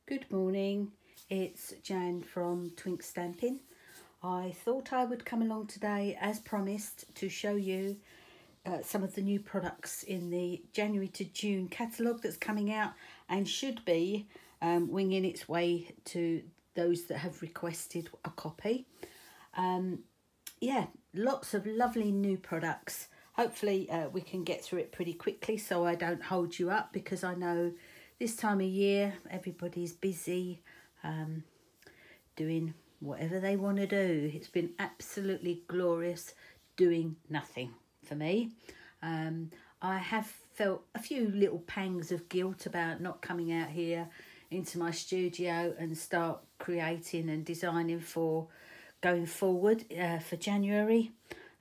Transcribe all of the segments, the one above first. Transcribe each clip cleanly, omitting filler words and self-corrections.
Good morning, it's Jan from Twink Stampin. I thought I would come along today as promised to show you some of the new products in the January to June catalogue that's coming out and should be winging its way to those that have requested a copy. Yeah, lots of lovely new products. Hopefully we can get through it pretty quickly so I don't hold you up, because I know this time of year everybody's busy doing whatever they want to do. It's been absolutely glorious doing nothing for me. I have felt a few little pangs of guilt about not coming out here into my studio and start creating and designing for going forward for January.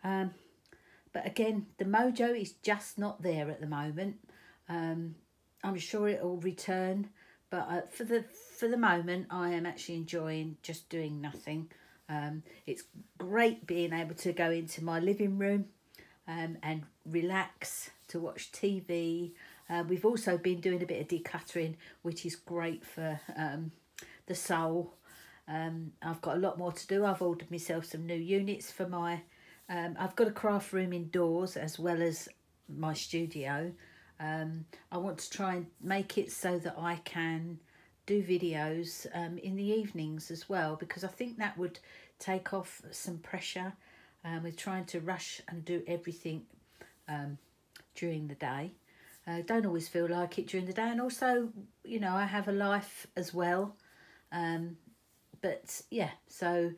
But again, the mojo is just not there at the moment. I'm sure it will return, but for the moment, I am actually enjoying just doing nothing. It's great being able to go into my living room and relax, to watch TV. We've also been doing a bit of decluttering, which is great for the soul. I've got a lot more to do. I've ordered myself some new units for my... I've got a craft room indoors as well as my studio. I want to try and make it so that I can do videos in the evenings as well, because I think that would take off some pressure with trying to rush and do everything during the day. Don't always feel like it during the day, and also, you know, I have a life as well. But yeah, so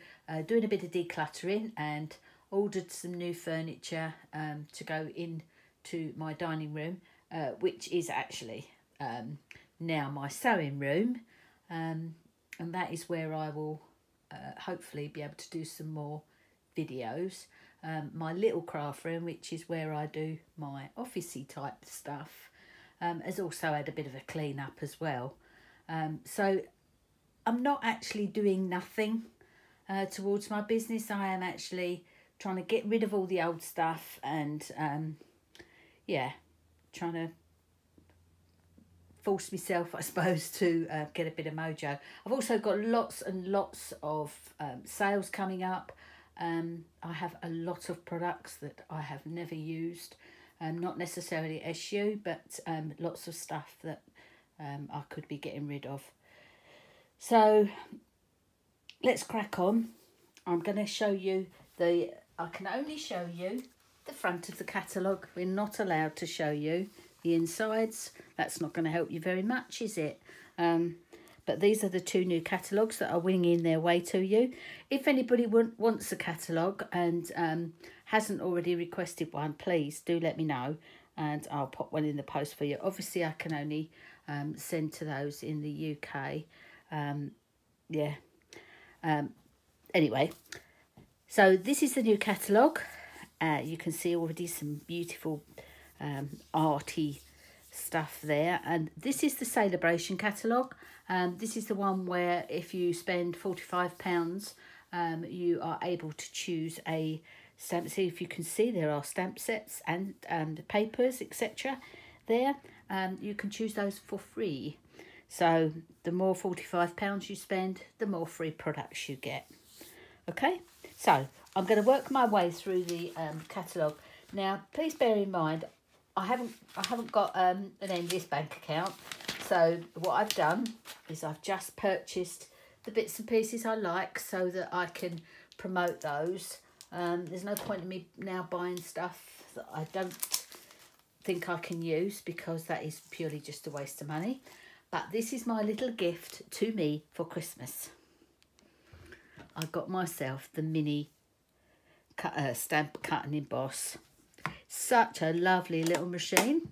doing a bit of decluttering and ordered some new furniture to go into my dining room, which is actually now my sewing room, and that is where I will hopefully be able to do some more videos. My little craft room, which is where I do my officey type stuff, has also had a bit of a clean up as well. So I'm not actually doing nothing towards my business. I am actually trying to get rid of all the old stuff and yeah, trying to force myself, I suppose, to get a bit of mojo. I've also got lots and lots of sales coming up. I have a lot of products that I have never used, not necessarily SU, but lots of stuff that I could be getting rid of. So let's crack on. I'm going to show you I can only show you the front of the catalogue. We're not allowed to show you the insides. That's not going to help you very much, is it? But these are the two new catalogues that are winging their way to you. If anybody wants a catalogue and hasn't already requested one, please do let me know and I'll pop one in the post for you. Obviously, I can only send to those in the UK. Yeah. Anyway, so this is the new catalogue. You can see already some beautiful arty stuff there, and this is the Bration catalogue. This is the one where if you spend £45, you are able to choose a stamp. So if you can see, there are stamp sets and papers, etc. there. You can choose those for free. So the more £45 you spend, the more free products you get. Okay, so I'm going to work my way through the catalogue. Now, please bear in mind, I haven't got an endless bank account. So what I've done is I've just purchased the bits and pieces I like so that I can promote those. There's no point in me now buying stuff that I don't think I can use, because that is purely just a waste of money. But this is my little gift to me for Christmas. I got myself the mini stamp cut and emboss. Such a lovely little machine.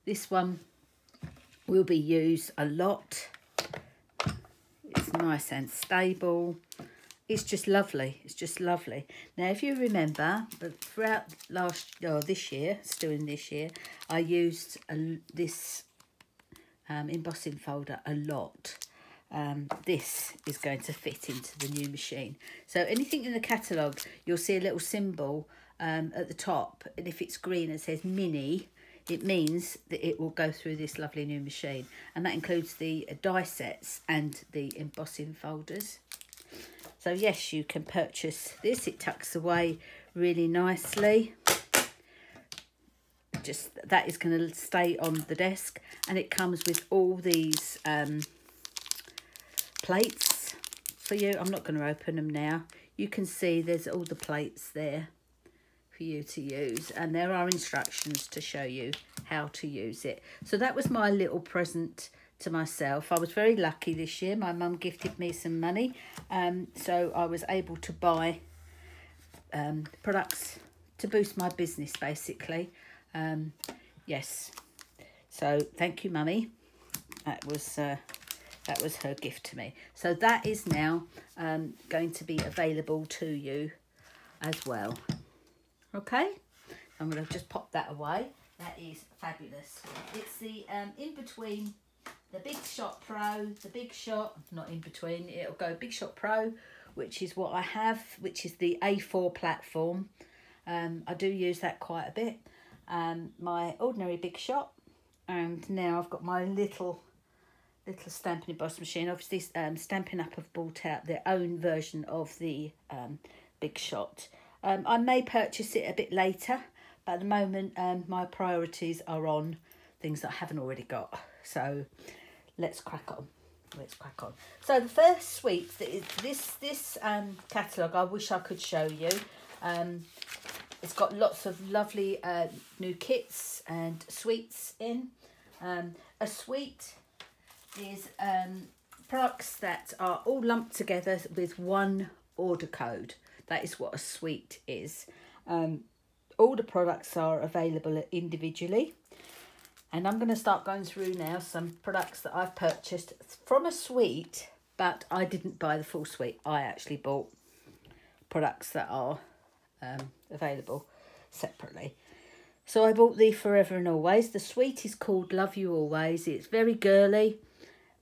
This one will be used a lot. It's nice and stable. It's just lovely. It's just lovely. Now, if you remember, but throughout this year, still in this year, I used this embossing folder a lot. This is going to fit into the new machine. So anything in the catalogue, you'll see a little symbol at the top, and if it's green it says mini. it means that it will go through this lovely new machine, and that includes the die sets and the embossing folders. So yes, you can purchase this. It tucks away really nicely. Just that is going to stay on the desk, and it comes with all these plates for you. I'm not going to open them now. You can see there's all the plates there for you to use, and there are instructions to show you how to use it. So that was my little present to myself. I was very lucky this year. My mum gifted me some money, so I was able to buy products to boost my business, basically. Yes, so thank you, Mummy. That was her gift to me. So that is now going to be available to you as well. Okay, I'm going to just pop that away. That is fabulous. It's the in between the Big Shot Pro, the Big Shot, not in between, it'll go Big Shot Pro, which is what I have, which is the A4 platform. I do use that quite a bit. My ordinary Big Shot, and now I've got my little Stampin' Emboss machine. Obviously, Stampin' Up have brought out their own version of the Big Shot. I may purchase it a bit later, but at the moment my priorities are on things that I haven't already got. So let's crack on. So the first suite, this catalogue, I wish I could show you. It's got lots of lovely new kits and suites in. A suite is products that are all lumped together with one order code. That is what a suite is. All the products are available individually. And I'm going to start going through now some products that I've purchased from a suite, but I didn't buy the full suite. I actually bought products that are available separately. So I bought the Forever and Always. The suite is called Love You Always. It's very girly,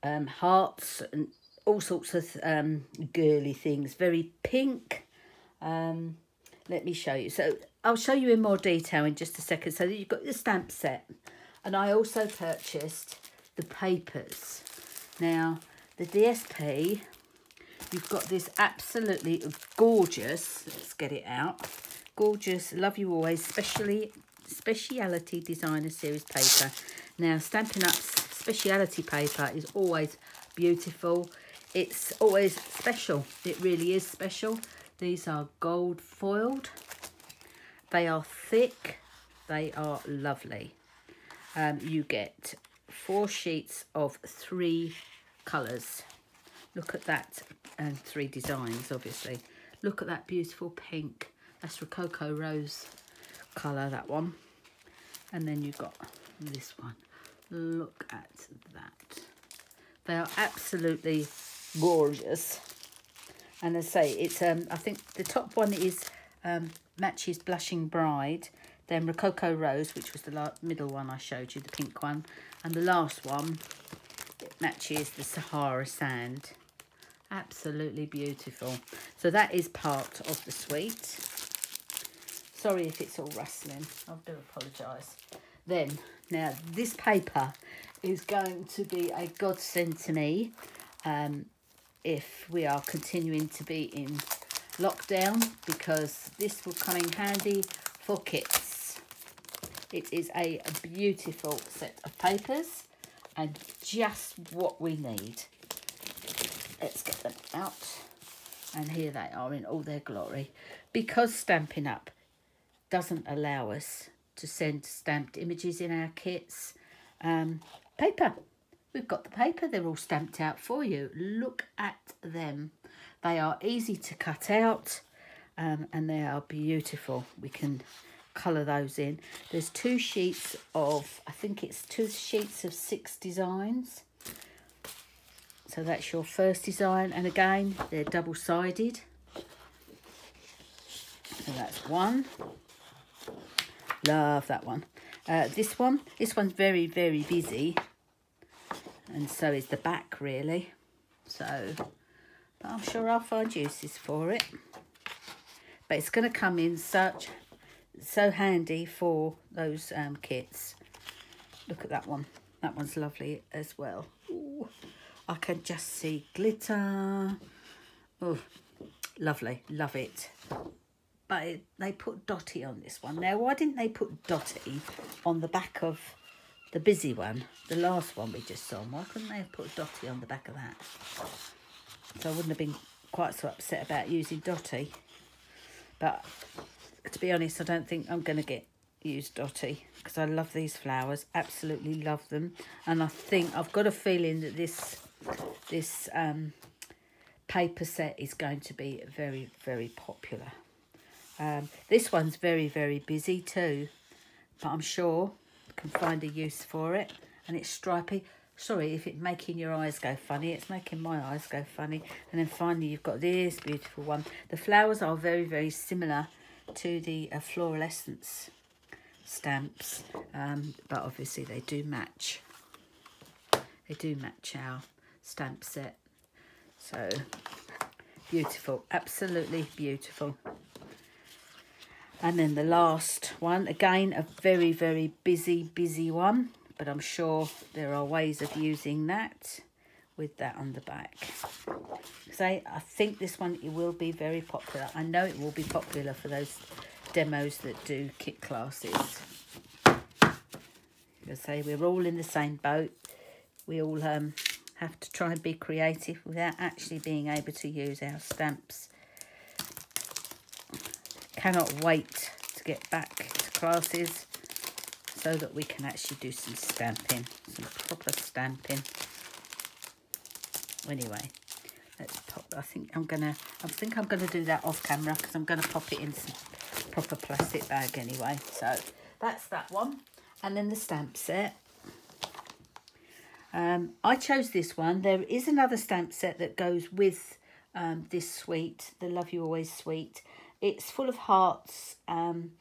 hearts and all sorts of girly things. Very pink. Let me show you. So I'll show you in more detail in just a second. So you've got the stamp set, and I also purchased the papers. Now the DSP, you've got this absolutely gorgeous, let's get it out, gorgeous Love You Always Speciality Designer Series paper. Now Stampin' Up's Speciality paper is always beautiful. It's always special. It really is special. These are gold foiled. They are thick. They are lovely. You get 4 sheets of 3 colours. Look at that, and 3 designs, obviously. Look at that beautiful pink. That's Rococo Rose colour, that one. And then you've got this one. Look at that. They are absolutely gorgeous. And as I say, it's I think the top one is matches Blushing Bride, then Rococo Rose, which was the middle one I showed you, the pink one, and the last one, it matches the Sahara Sand. Absolutely beautiful. So that is part of the suite. Sorry if it's all rustling, I do apologise. Then, now this paper is going to be a godsend to me if we are continuing to be in lockdown, because this will come in handy for kits. It is a beautiful set of papers and just what we need. Let's get them out, and here they are in all their glory. Because Stampin' Up doesn't allow us to send stamped images in our kits, paper. We've got the paper, they're all stamped out for you. Look at them. They are easy to cut out, and they are beautiful. We can colour those in. There's 2 sheets of, I think it's 2 sheets of 6 designs. So that's your first design, and again, they're double-sided. So that's one. Love that one. This one's very, very busy. And so is the back, really. So, but I'm sure I'll find uses for it. But it's going to come in so handy for those kits. Look at that one. That one's lovely as well. Ooh, I can just see glitter. Oh, lovely. Love it. But they put Dotty on this one. Now, why didn't they put Dotty on the back of the busy one, the last one we just saw? Why couldn't they have put Dotty on the back of that? So I wouldn't have been quite so upset about using Dotty. But to be honest, I don't think I'm going to use Dotty because I love these flowers. Absolutely love them. And I think I've got a feeling that this paper set is going to be very, very popular. This one's very, very busy too, but I'm sure I can find a use for it. And it's stripy. Sorry if it's making your eyes go funny. It's making my eyes go funny. And then finally you've got this beautiful one. The flowers are very, very similar to the Floral Essence stamps, but obviously they do match. They do match our stamp set. So beautiful, absolutely beautiful. And then the last one, again, a very, very busy one, but I'm sure there are ways of using that with that on the back. So I think this one, it will be very popular. I know it will be popular for those demos that do kit classes. I say we're all in the same boat. We all have to try and be creative without actually being able to use our stamps. Cannot wait to get back to classes so that we can actually do some stamping, some proper stamping. Anyway, let's pop. I think I'm gonna do that off camera because I'm gonna pop it in some proper plastic bag anyway. So that's that one, and then the stamp set. I chose this one. There is another stamp set that goes with this suite, the Love You Always suite. It's full of hearts, the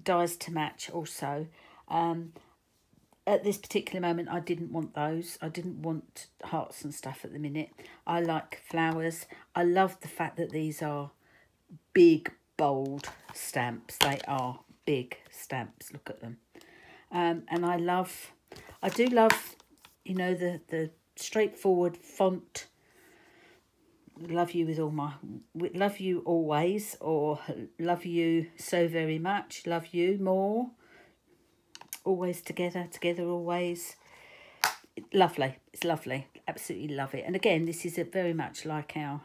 dies to match also. At this particular moment, I didn't want those. I didn't want hearts and stuff at the minute. I like flowers. I love the fact that these are big, bold stamps. They are big stamps. Look at them. And I do love, you know, the straightforward font. Love you with all my, love you always, or love you so very much, love you more, always together, together always. Lovely. It's lovely. Absolutely love it. And again, this is very much like our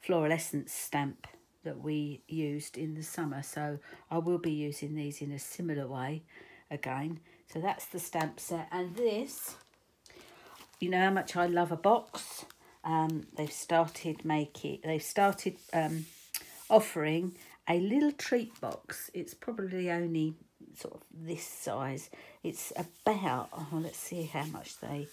Floral Essence stamp that we used in the summer. So I will be using these in a similar way again. So that's the stamp set. And this, you know how much I love a box. They've started offering a little treat box. It's probably only sort of this size. It's about, oh, let's see how much they're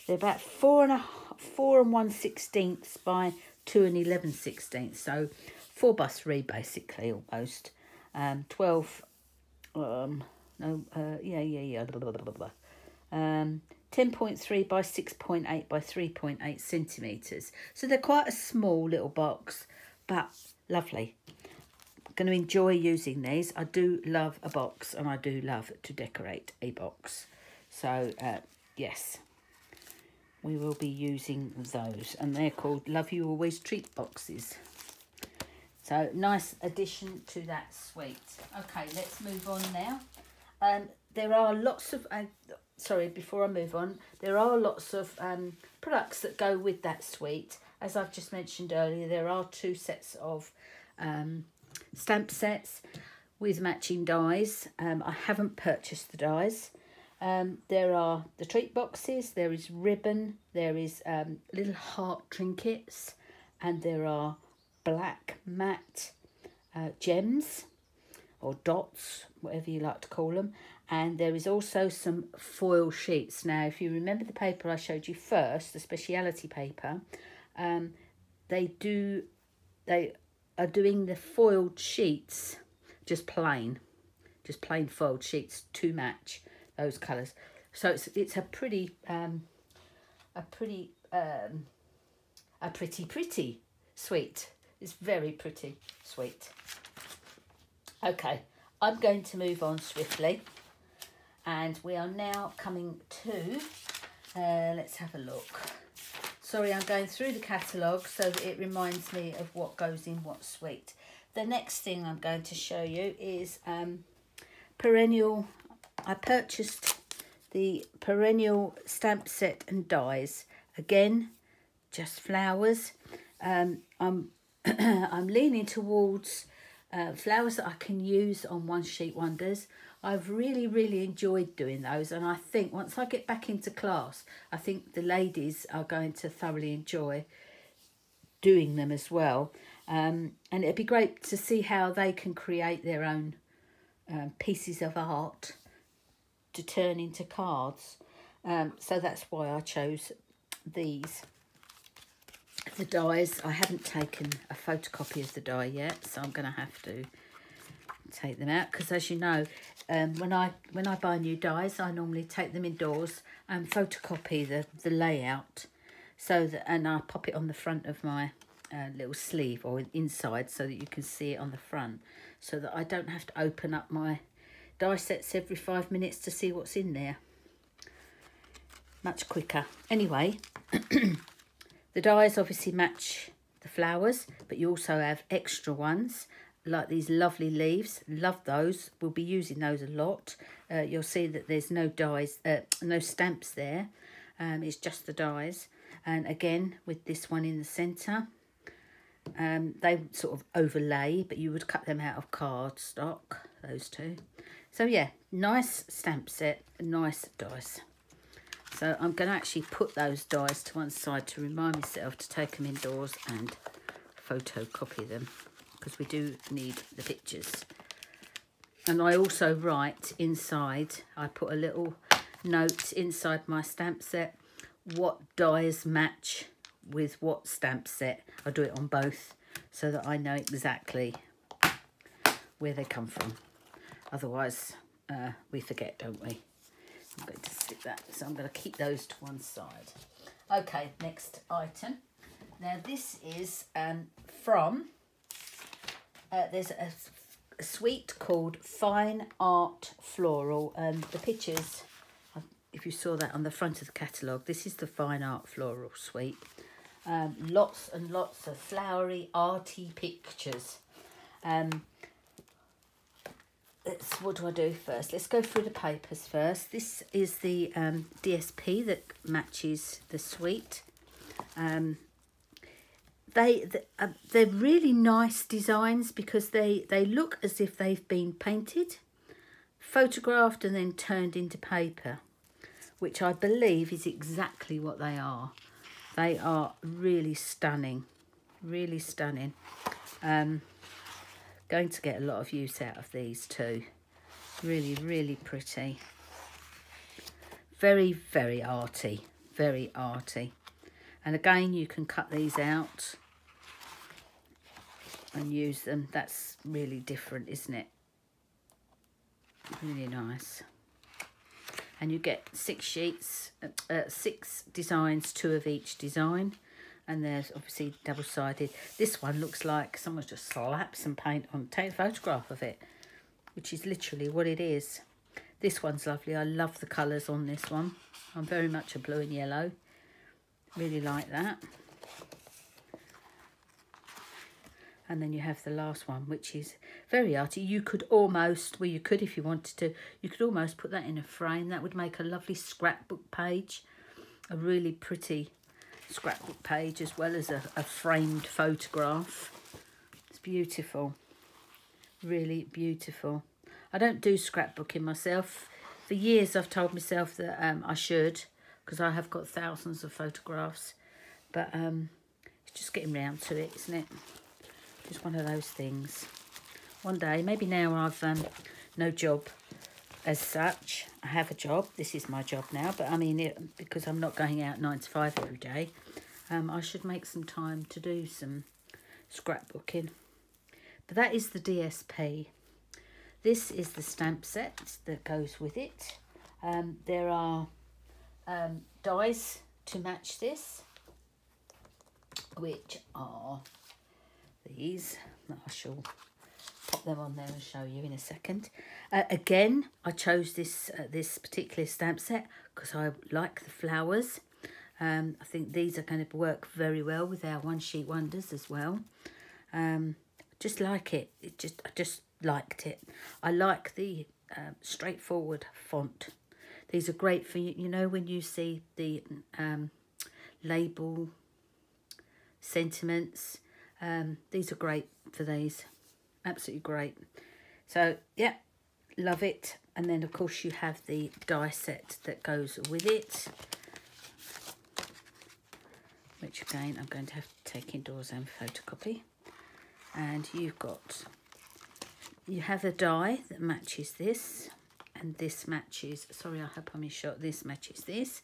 about 4 1/16 by 2 11/16. So 4 by 3 basically, almost. 12, no, yeah. 10.3 by 6.8 by 3.8 centimetres. So they're quite a small little box, but lovely. I'm going to enjoy using these. I do love a box and I do love to decorate a box. So, yes, we will be using those. And they're called Love You Always treat boxes. So, nice addition to that suite. Okay, let's move on now. There are lots of... sorry, before I move on, there are lots of products that go with that suite. As I've just mentioned earlier, there are 2 sets of stamp sets with matching dies. I haven't purchased the dies. There are the treat boxes, there is ribbon, there is little heart trinkets, and there are black matte gems or dots, whatever you like to call them. And there is also some foil sheets. Now, if you remember the paper I showed you first, the Speciality paper, they are doing the foiled sheets just plain foiled sheets to match those colours. So it's a pretty sweet. It's very pretty sweet. Okay, I'm going to move on swiftly. And we are now coming to, let's have a look. Sorry, I'm going through the catalogue so that it reminds me of what goes in what suite. The next thing I'm going to show you is Perennial. I purchased the Perennial Stamp Set and dies. Again, just flowers. I'm I'm leaning towards flowers that I can use on One Sheet Wonders. I've really enjoyed doing those, and I think once I get back into class, I think the ladies are going to thoroughly enjoy doing them as well. And it'd be great to see how they can create their own pieces of art to turn into cards. So that's why I chose these. The dies, I haven't taken a photocopy of the die yet, so I'm going to have to take them out, because as you know, when I buy new dies, I normally take them indoors and photocopy the layout, so that, and I pop it on the front of my little sleeve or inside, so that you can see it on the front, so that I don't have to open up my die sets every 5 minutes to see what's in there. Much quicker. Anyway, the dies obviously match the flowers, but you also have extra ones like these lovely leaves. Love those. We'll be using those a lot. You'll see that there's no dies, no stamps there. It's just the dies. And again, with this one in the centre, they sort of overlay, but you would cut them out of cardstock, those two. So yeah, nice stamp set, nice dies. So I'm going to actually put those dies to one side to remind myself to take them indoors and photocopy them, because we do need the pictures. And I also write inside, I put a little note inside my stamp set, what dies match with what stamp set. I do it on both so that I know exactly where they come from. Otherwise, we forget, don't we? I'm going to stick that, so I'm going to keep those to one side. Okay, next item. Now this is from, there's a suite called Fine Art Floral, and the pictures, if you saw that on the front of the catalogue, this is the Fine Art Floral suite. Lots and lots of flowery, arty pictures. What do I do first? Let's go through the papers first. This is the DSP that matches the suite. They're really nice designs, because they look as if they've been painted, photographed and then turned into paper, which I believe is exactly what they are. They are really stunning, really stunning. Going to get a lot of use out of these too. Really pretty. Very arty, very arty. And again, you can cut these out and use them. That's really different, isn't it? Really nice. And you get 6 sheets, 6 designs, 2 of each design. And there's obviously double-sided. This one looks like someone's just slapped some paint on, take a photograph of it, which is literally what it is. This one's lovely. I love the colours on this one. I'm very much a blue and yellow. Really like that. And then you have the last one, which is very arty. You could almost, well, you could if you wanted to, you could almost put that in a frame. That would make a lovely scrapbook page. A really pretty scrapbook page, as well as a framed photograph. It's beautiful. Really beautiful. I don't do scrapbooking myself. For years I've told myself that I should, because I have got thousands of photographs. But it's just getting round to it, isn't it? Just one of those things. One day, maybe now I've no job as such. I have a job. This is my job now. But I mean, because I'm not going out 9 to 5 every day, I should make some time to do some scrapbooking. But that is the DSP. This is the stamp set that goes with it. There are dies to match this, which are these. I shall pop them on there and show you in a second. Again, I chose this particular stamp set because I like the flowers. I think these are going to work very well with our one sheet wonders as well. Just like it. I just liked it. I like the straightforward font. These are great for you know, when you see the label sentiments. These are great for these. Absolutely great. So yeah, love it. And then of course you have the die set that goes with it, which again I'm going to have to take indoors and photocopy. And you have a die that matches this, and this matches, sorry, I hope I'm in shot, this matches this.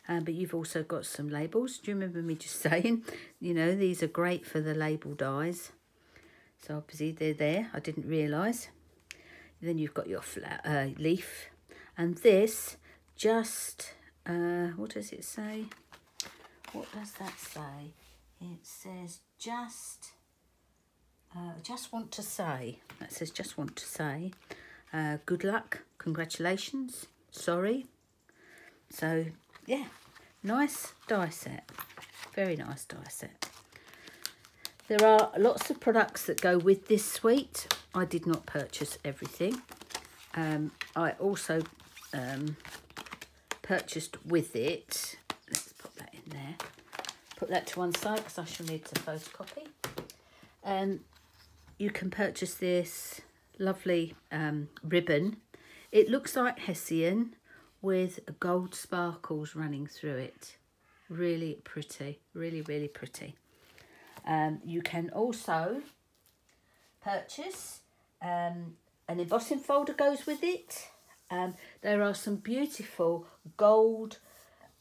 But you've also got some labels. Do you remember me just saying, you know, these are great for the label dies. So obviously they're there, I didn't realise. Then you've got your leaf. And this just, what does it say? What does that say? It says just want to say. That says just want to say. Good luck, congratulations, sorry. So yeah, nice die set. Very nice die set. There are lots of products that go with this suite. I did not purchase everything. I also purchased with it. Let's put that in there. Put that to one side because I shall need to photocopy. You can purchase this lovely ribbon. It looks like Hessian with gold sparkles running through it. Really pretty. Really, really pretty. You can also purchase an embossing folder goes with it. There are some beautiful gold,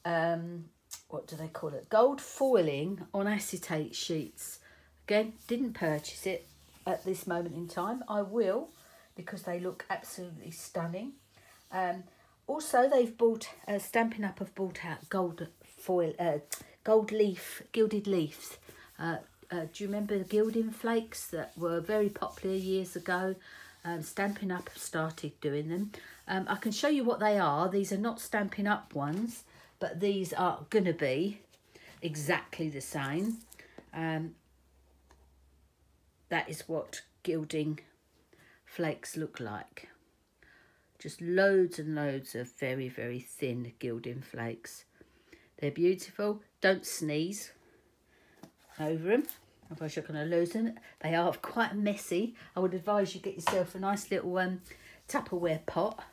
what do they call it? Gold foiling on acetate sheets. Again, didn't purchase it at this moment in time. I will, because they look absolutely stunning. Also, they've bought, Stampin' Up! Have bought out gold foil, gold leaf, gilded leaves. Do you remember the gilding flakes that were very popular years ago? Stampin' Up! Started doing them. I can show you what they are. These are not Stampin' Up! Ones, but these are going to be exactly the same. That is what gilding flakes look like. Just loads and loads of very, very thin gilding flakes. They're beautiful. Don't sneeze over them, otherwise you're going to lose them. They are quite messy. I would advise you get yourself a nice little Tupperware pot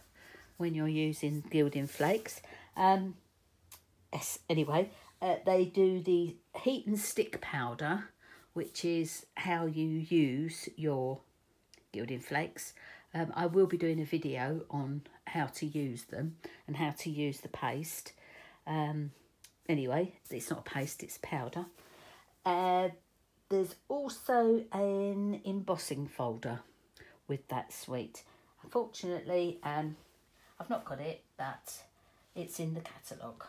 when you're using gilding flakes. Yes, anyway, they do the heat and stick powder, which is how you use your gilding flakes. I will be doing a video on how to use them and how to use the paste. Anyway, it's not a paste, it's powder. There's also an embossing folder with that suite. Unfortunately, I've not got it, but it's in the catalogue.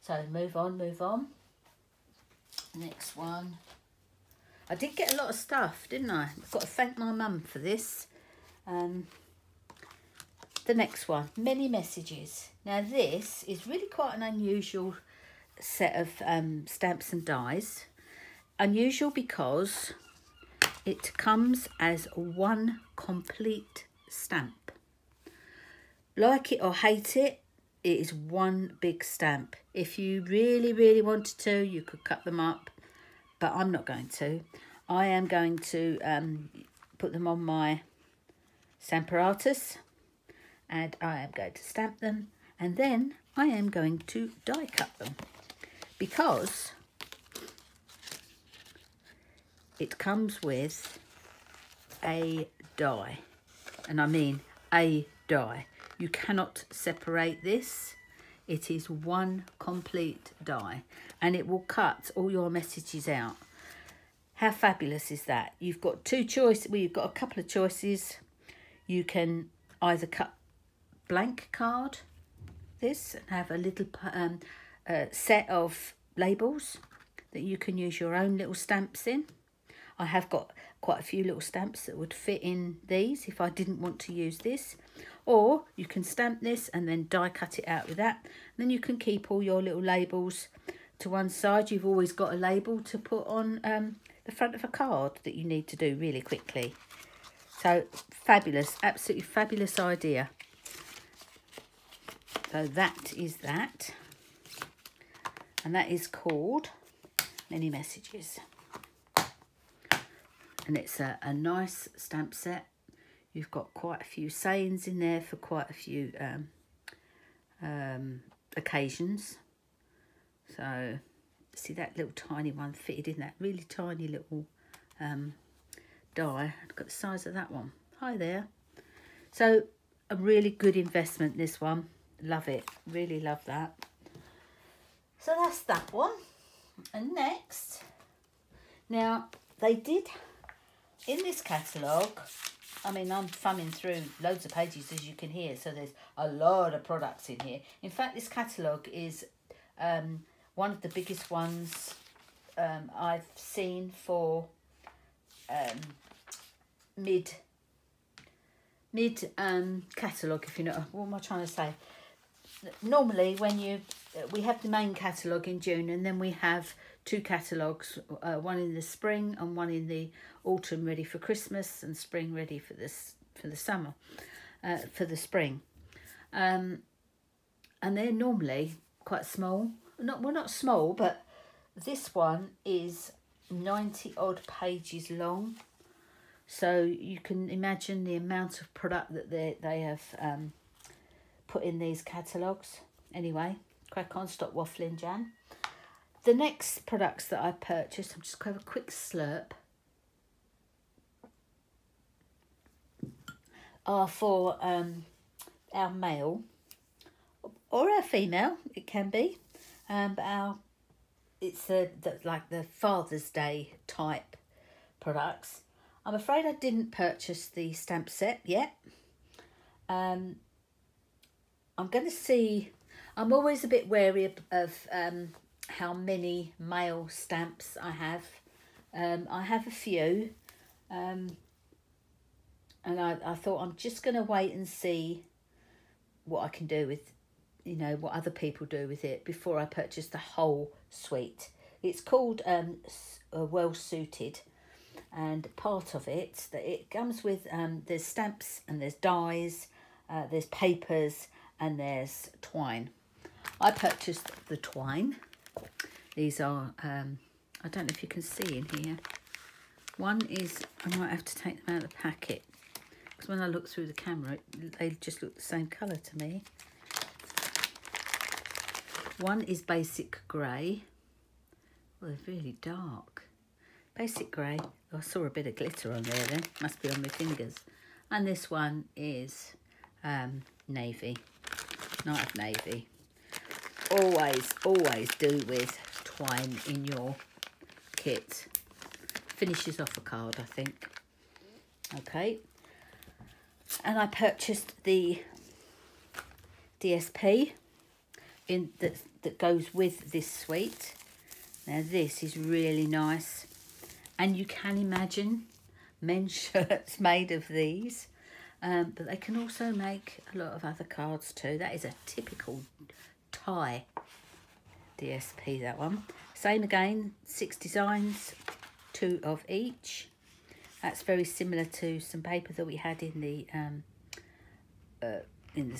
So move on. Next one. I did get a lot of stuff, didn't I? I've got to thank my mum for this. The next one, many messages. Now this is really quite an unusual set of stamps and dies. Unusual because it comes as one complete stamp. Like it or hate it, it is one big stamp. If you really, really wanted to, you could cut them up, but I'm not going to. I am going to put them on my Stamparatus, and I am going to stamp them, and then I am going to die cut them, because it comes with a die, and I mean a die. You cannot separate this. It is one complete die, and it will cut all your messages out. How fabulous is that? You've got two choices. Well, you've got a couple of choices. You can either cut blank card, this, and have a little set of labels that you can use your own little stamps in. I have got quite a few little stamps that would fit in these if I didn't want to use this. Or you can stamp this and then die cut it out with that. And then you can keep all your little labels to one side. You've always got a label to put on the front of a card that you need to do really quickly. So fabulous, absolutely fabulous idea. So that is that. And that is called Many Messages. And it's a nice stamp set. You've got quite a few sayings in there for quite a few occasions. So see that little tiny one fitted in that really tiny little die. Look at the size of that one. Hi there. So a really good investment, this one. Love it. Really love that. So that's that one. And next, now they did in this catalogue, I mean, I'm thumbing through loads of pages, as you can hear, so there's a lot of products in here. In fact, this catalogue is one of the biggest ones I've seen for mid catalogue, if you know, what am I trying to say? Normally, when we have the main catalogue in June, and then we have two catalogues, one in the spring and one in the autumn, ready for Christmas, and spring ready for the summer, for the spring, and they're normally quite small. Not small, but this one is 90 odd pages long, so you can imagine the amount of product that they have put in these catalogues. Anyway, crack on, stop waffling, Jan. The next products that I purchased, I'm just going to have a quick slurp, are for our male or our female, it can be, but it's like the Father's Day type products. I'm afraid I didn't purchase the stamp set yet. I'm going to see. I'm always a bit wary of how many male stamps I have. I have a few, and I thought I'm just going to wait and see what I can do with, you know, what other people do with it before I purchase the whole suite. It's called Well Suited, and part of it, that it comes with, there's stamps and there's dies, there's papers, and there's twine. I purchased the twine. These are, I don't know if you can see in here. One is, I might have to take them out of the packet, because when I look through the camera, they just look the same colour to me. One is basic grey. Well, they're really dark. Basic grey. Oh, I saw a bit of glitter on there then. Must be on my fingers. And this one is navy. Night of navy. Always do with twine in your kit. Finishes off a card, I think. Okay. And I purchased the DSP that goes with this suite. Now this is really nice, and you can imagine men's shirts made of these, but they can also make a lot of other cards too. That is a typical tie DSP, that one. Same again, 6 designs, 2 of each. That's very similar to some paper that we had in the in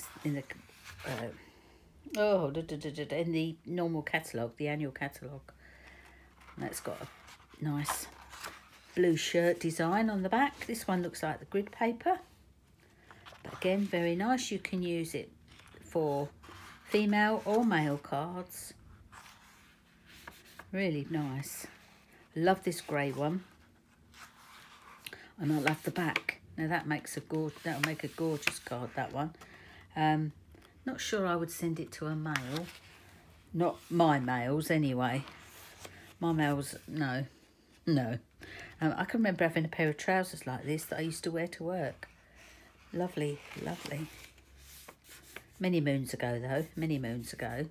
the normal catalogue, the annual catalogue. And that's got a nice blue shirt design on the back. This one looks like the grid paper, but again, very nice. You can use it for female or male cards. Really nice. Love this grey one. And I love the back. Now that makes that'll make a gorgeous card, that one. Not sure I would send it to a male. Not my males anyway. My males, no. I can remember having a pair of trousers like this that I used to wear to work. Lovely, lovely. Many moons ago though, many moons ago.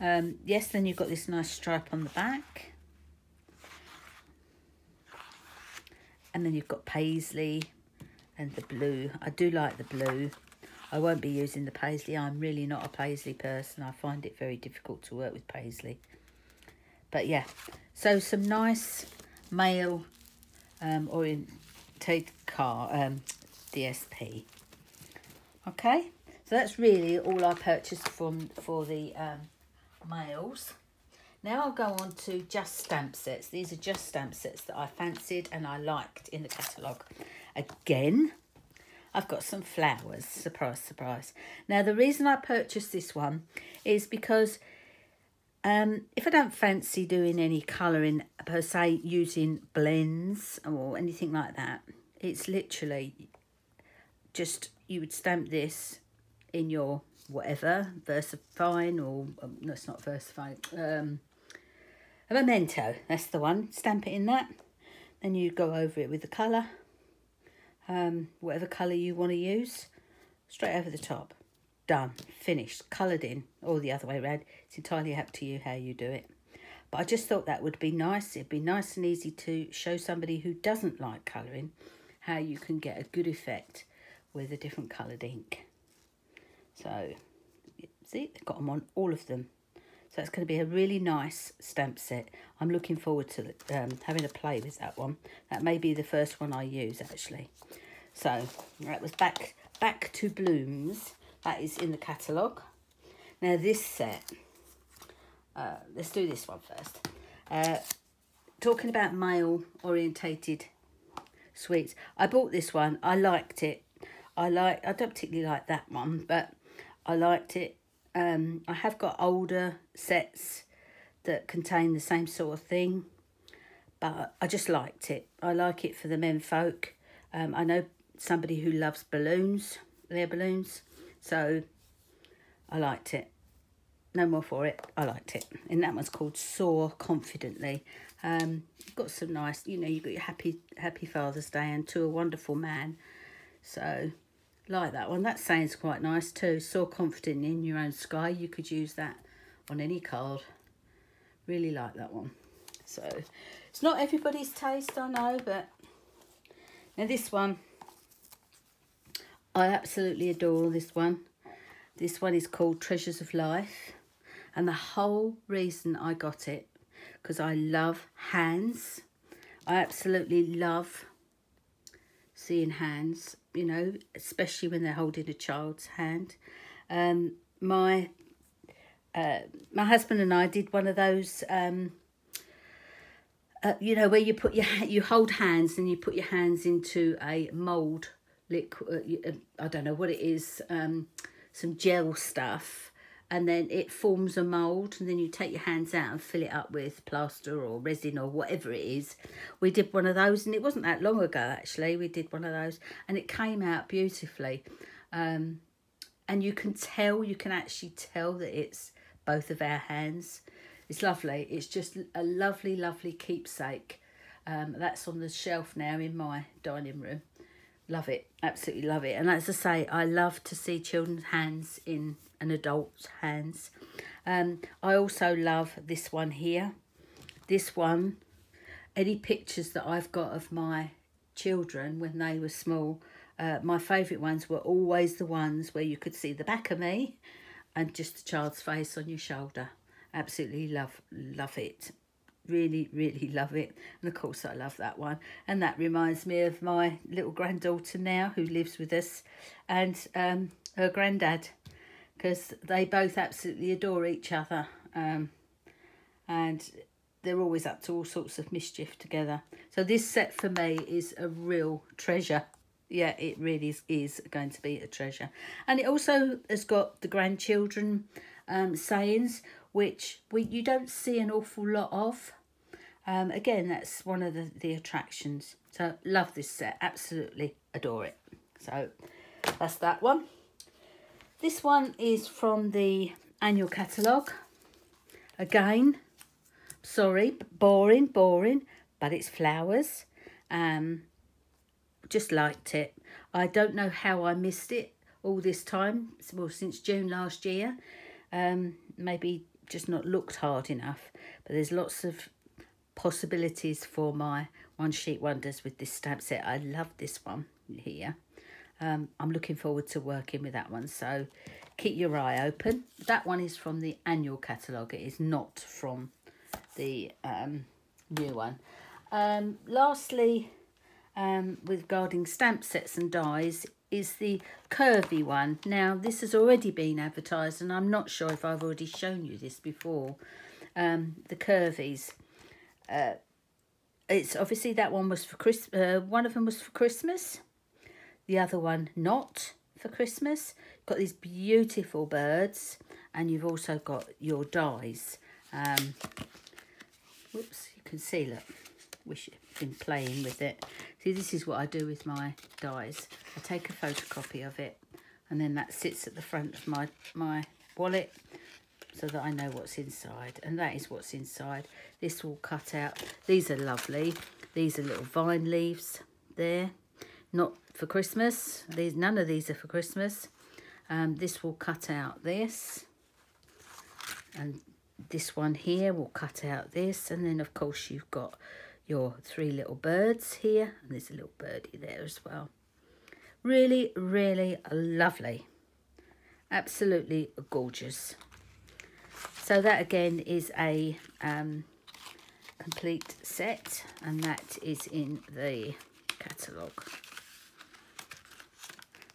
Yes, then you've got this nice stripe on the back. And then you've got paisley and the blue. I do like the blue. I won't be using the paisley. I'm really not a paisley person. I find it very difficult to work with paisley. But yeah, so some nice male orientated DSP. Okay, so that's really all I purchased for the males. Now I'll go on to just stamp sets. These are just stamp sets that I fancied and I liked in the catalogue. Again, I've got some flowers. Surprise, surprise. Now, the reason I purchased this one is because if I don't fancy doing any colouring per se, using blends or anything like that, it's literally just, you would stamp this in your whatever, VersaFine or, no, it's not VersaFine, a Memento, that's the one. Stamp it in that. Then you go over it with the colour, whatever colour you want to use, straight over the top. Done, finished, coloured in, or the other way around. It's entirely up to you how you do it. But I just thought that would be nice. It'd be nice and easy to show somebody who doesn't like colouring how you can get a good effect with a different coloured ink. So, see, they've got them on, all of them. So it's going to be a really nice stamp set. I'm looking forward to having a play with that one. That may be the first one I use, actually. So that was Back to Blooms. That is in the catalogue. Now this set, let's do this one first. Talking about male orientated sweets. I bought this one. I liked it. I don't particularly like that one, but I liked it. I have got older sets that contain the same sort of thing, but I just liked it. I like it for the men folk. I know somebody who loves balloons, their balloons, so I liked it. No more for it. I liked it. And that one's called Soar Confidently. You've got some nice, you know, you've got your happy Father's Day and To a Wonderful Man. So like that one. That sounds quite nice too. Soar confident in your own sky. You could use that on any card. Really like that one. So it's not everybody's taste, I know, but now this one, I absolutely adore this one. This one is called Treasures of Life, and the whole reason I got it because I love hands. I absolutely love seeing hands, you know, especially when they're holding a child's hand. My husband and I did one of those, you know, where you hold hands and you put your hands into a mould liquid. I don't know what it is, some gel stuff, and then it forms a mould, and then you take your hands out and fill it up with plaster or resin or whatever it is. We did one of those, and it wasn't that long ago actually. We did one of those and it came out beautifully, and you can actually tell that it's both of our hands. It's lovely. It's just a lovely keepsake. That's on the shelf now in my dining room. Love it, absolutely love it. And as I say, I love to see children's hands in an adult's hands. I also love this one here. This one, any pictures that I've got of my children when they were small, my favourite ones were always the ones where you could see the back of me and just the child's face on your shoulder. Absolutely love it. Really love it. And of course I love that one, and that reminds me of my little granddaughter now who lives with us, and her granddad, because they both absolutely adore each other, and they're always up to all sorts of mischief together. So this set for me is a real treasure. Yeah, it really is going to be a treasure. And it also has got the grandchildren sayings, which you don't see an awful lot of. Again, that's one of the attractions. So love this set, absolutely adore it. So that's that one. This one is from the annual catalogue. Again, sorry, boring, but it's flowers. Just liked it. I don't know how I missed it all this time, well, since June last year. Maybe just not looked hard enough, but there's lots of possibilities for my One Sheet Wonders with this stamp set. I love this one here. I'm looking forward to working with that one, so keep your eye open. That one is from the annual catalogue. It is not from the new one. Lastly, regarding stamp sets and dies, is the curvy one. Now, this has already been advertised, and I'm not sure if I've already shown you this before. The curvies. It's obviously that one was for one of them was for Christmas. The other one not for Christmas. Got these beautiful birds, and you've also got your dies. Whoops, you can see, look. Wish I'd been playing with it. See, this is what I do with my dies. I take a photocopy of it, and then that sits at the front of my wallet so that I know what's inside. And that is what's inside. This will cut out. These are lovely. These are little vine leaves there. Not for Christmas. None of these are for Christmas. This will cut out this. And this one here will cut out this. And then, of course, you've got your 3 little birds here. And there's a little birdie there as well. Really, really lovely. Absolutely gorgeous. So that, again, is a complete set. And that is in the catalogue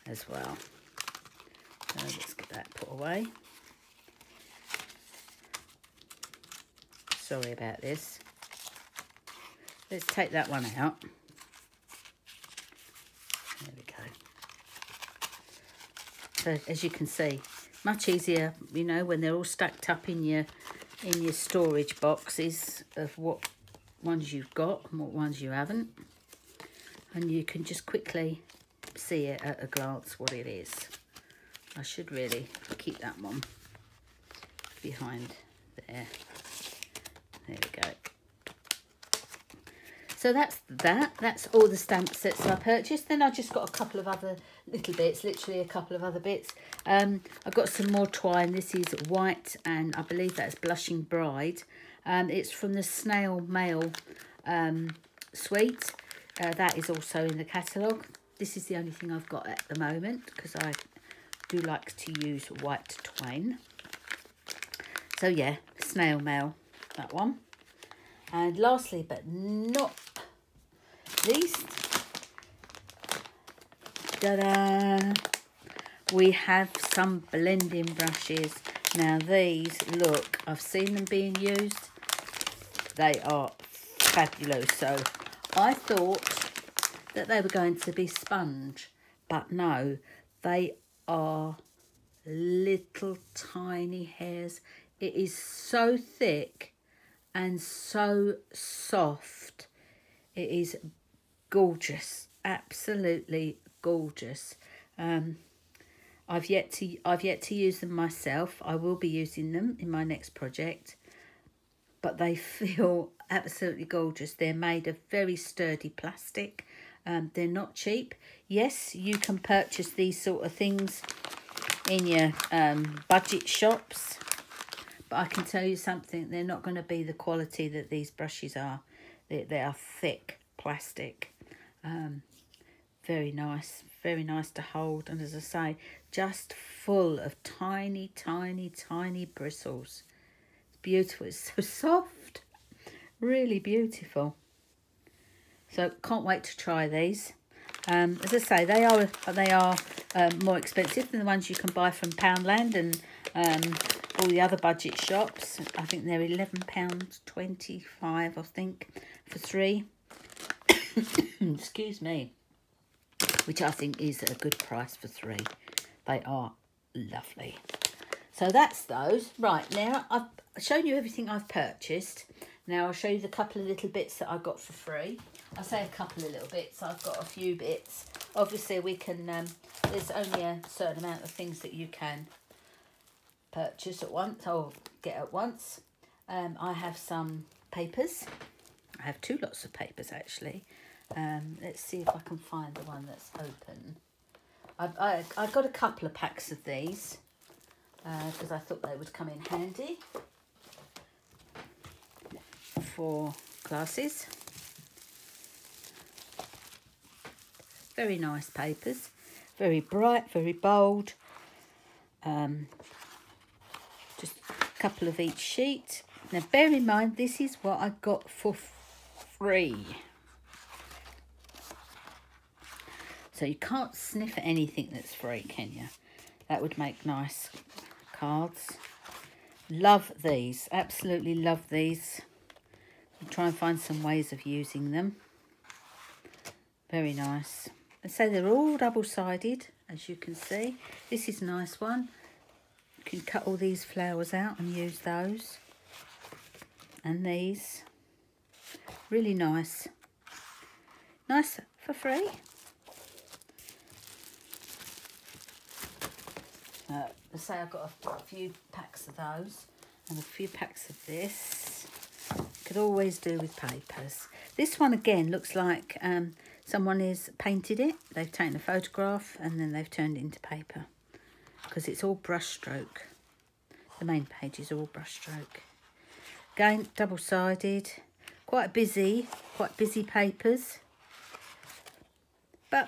as well. So let's get that put away. Sorry about this. Let's take that one out. There we go. So as you can see, much easier, you know, when they're all stacked up in your storage boxes of what ones you've got and what ones you haven't. And you can just quickly see it at a glance what it is. I should really keep that one behind there. There we go. So that's that. That's all the stamp sets I purchased. Then I just got a couple of other little bits, literally a couple of other bits. I've got some more twine. This is white, and I believe that's Blushing Bride. It's from the Snail Mail suite. That is also in the catalogue. This is the only thing I've got at the moment because I do like to use white twine. So yeah, Snail Mail, that one. And lastly, but not least, ta-da! We have some blending brushes. Now these, look, I've seen them being used. They are fabulous. So I thought that they were going to be sponge, but no, they are little tiny hairs. It is so thick and so soft. It is gorgeous, absolutely gorgeous. I've yet to use them myself. I will be using them in my next project, but they feel absolutely gorgeous. They're made of very sturdy plastic. They're not cheap. Yes, you can purchase these sort of things in your budget shops, but I can tell you something, they're not going to be the quality that these brushes are. They are thick plastic. Very nice to hold, and as I say, just full of tiny, tiny, tiny bristles. It's beautiful. It's so soft, really beautiful. So can't wait to try these. As I say, they are more expensive than the ones you can buy from Poundland and all the other budget shops. I think they're £11.25, I think, for 3. Excuse me. Which I think is a good price for 3. They are lovely. So that's those. Right, now I've shown you everything I've purchased. Now I'll show you the couple of little bits that I got for free. I say a couple of little bits. I've got a few bits. Obviously we can, there's only a certain amount of things that you can purchase at once or get at once. I have some papers. I have 2 lots of papers actually. Let's see if I can find the one that's open. I got a couple of packs of these because I thought they would come in handy for classes. Very nice papers, very bright, very bold. Just a couple of each sheet. Now bear in mind, this is what I got for free. So you can't sniff at anything that's free, can you? That would make nice cards. Love these, absolutely love these. I'll try and find some ways of using them. Very nice. And so they're all double-sided, as you can see. This is a nice one. You can cut all these flowers out and use those. And these. Really nice. Nice for free. Let's say I've got a few packs of those and a few packs of this. Could always do with papers. This one again looks like someone has painted it. They've taken a photograph and then they've turned it into paper because it's all brush stroke. The main page is all brush stroke. Again, double-sided, quite busy papers. But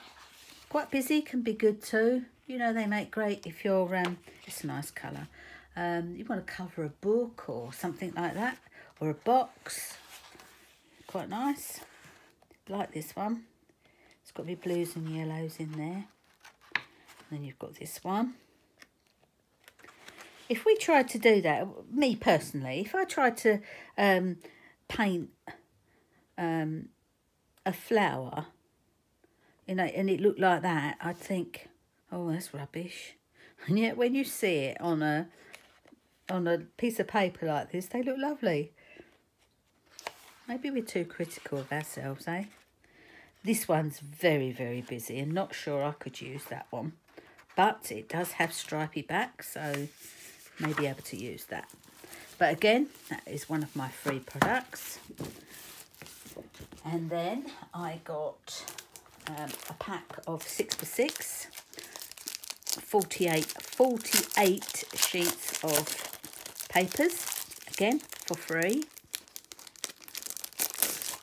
quite busy can be good too. You know, they make great if you're, it's a nice colour. You want to cover a book or something like that, or a box. Quite nice. Like this one. It's got to be blues and yellows in there. And then you've got this one. If we tried to do that, me personally, if I tried to paint a flower, you know, and it looked like that, I'd think, oh, that's rubbish. And yet when you see it on a piece of paper like this, they look lovely. Maybe we're too critical of ourselves, eh? This one's very, very busy and not sure I could use that one. But it does have stripy back, so may be able to use that. But again, that is one of my free products. And then I got a pack of 6x6. 48 sheets of papers, again for free.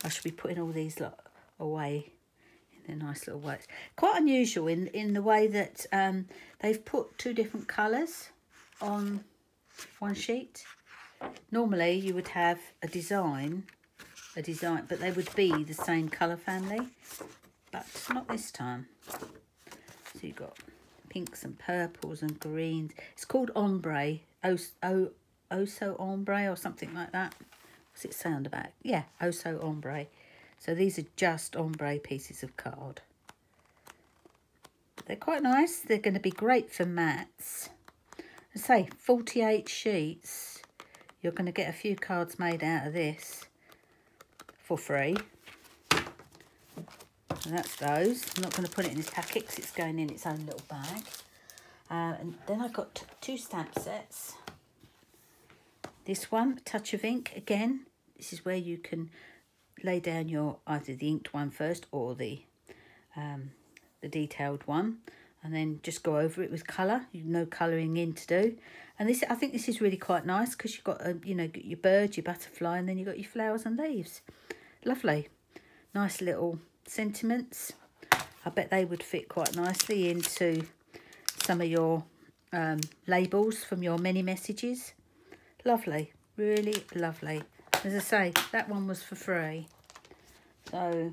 I should be putting all these away in their nice little ways. Quite unusual in the way that they've put two different colours on one sheet. Normally you would have a design, but they would be the same colour family, but not this time. So you've got pinks and purples and greens. It's called ombre, oso ombre or something like that. What's it say on the back? Yeah, oso ombre. So these are just ombre pieces of card. They're quite nice. They're going to be great for mats. I say 48 sheets. You're going to get a few cards made out of this for free. And that's those. I'm not going to put it in this packet because it's going in its own little bag. And then I got two stamp sets. This one, Touch of Ink. Again, this is where you can lay down your either the inked one first or the detailed one, and then just go over it with colour. You've no colouring in to do. And this, I think this is really quite nice because you've got you know, your bird, your butterfly, and then you've got your flowers and leaves. Lovely, nice little sentiments. I bet they would fit quite nicely into some of your labels from your many messages. Lovely, really lovely. As I say, that one was for free. So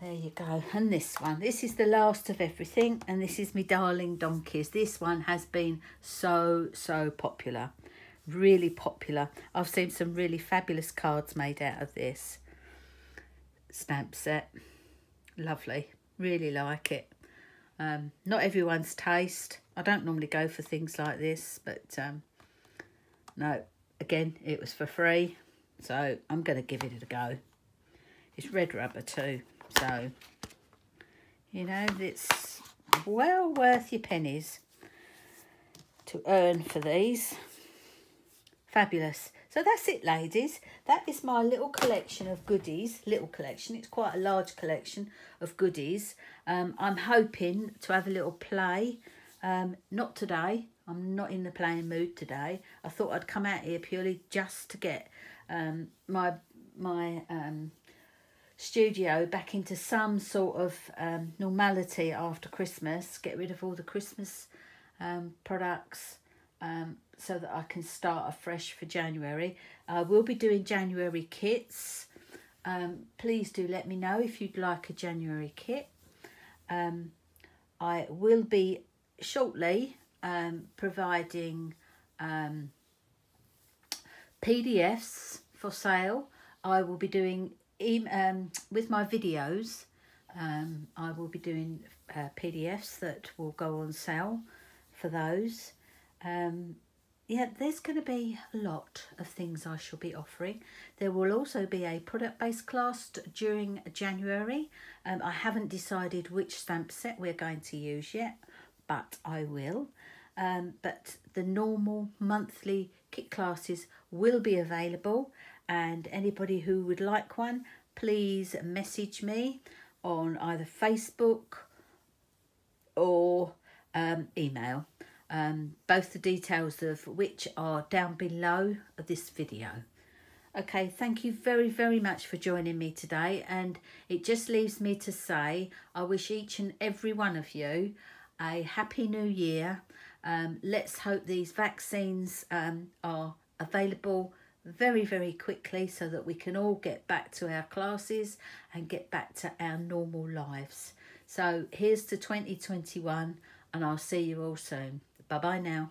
there you go. And this one, this is the last of everything, and this is me darling donkeys. This one has been so popular, really popular. I've seen some really fabulous cards made out of this stamp set. Lovely, really like it. Not everyone's taste. I don't normally go for things like this, but no, again, it was for free, so I'm going to give it a go. It's red rubber too, so you know, it's well worth your pennies to earn for these. Fabulous. So that's it, ladies. That is my little collection of goodies. Little collection. It's quite a large collection of goodies. I'm hoping to have a little play. Not today. I'm not in the playing mood today. I thought I'd come out here purely just to get my studio back into some sort of normality after Christmas, get rid of all the Christmas products, so that I can start afresh for January. I will be doing January kits. Please do let me know if you'd like a January kit. I will be shortly providing PDFs for sale. I will be doing with my videos. I will be doing PDFs that will go on sale for those. Yeah, there's going to be a lot of things I shall be offering. There will also be a product-based class during January. I haven't decided which stamp set we're going to use yet, but I will. But the normal monthly kit classes will be available, and anybody who would like one, please message me on either Facebook or email. Both the details of which are down below this video. Okay, thank you very, very much for joining me today, and it just leaves me to say I wish each and every one of you a happy new year. Let's hope these vaccines are available very, very quickly so that we can all get back to our classes and get back to our normal lives. So here's to 2021, and I'll see you all soon. Bye bye now.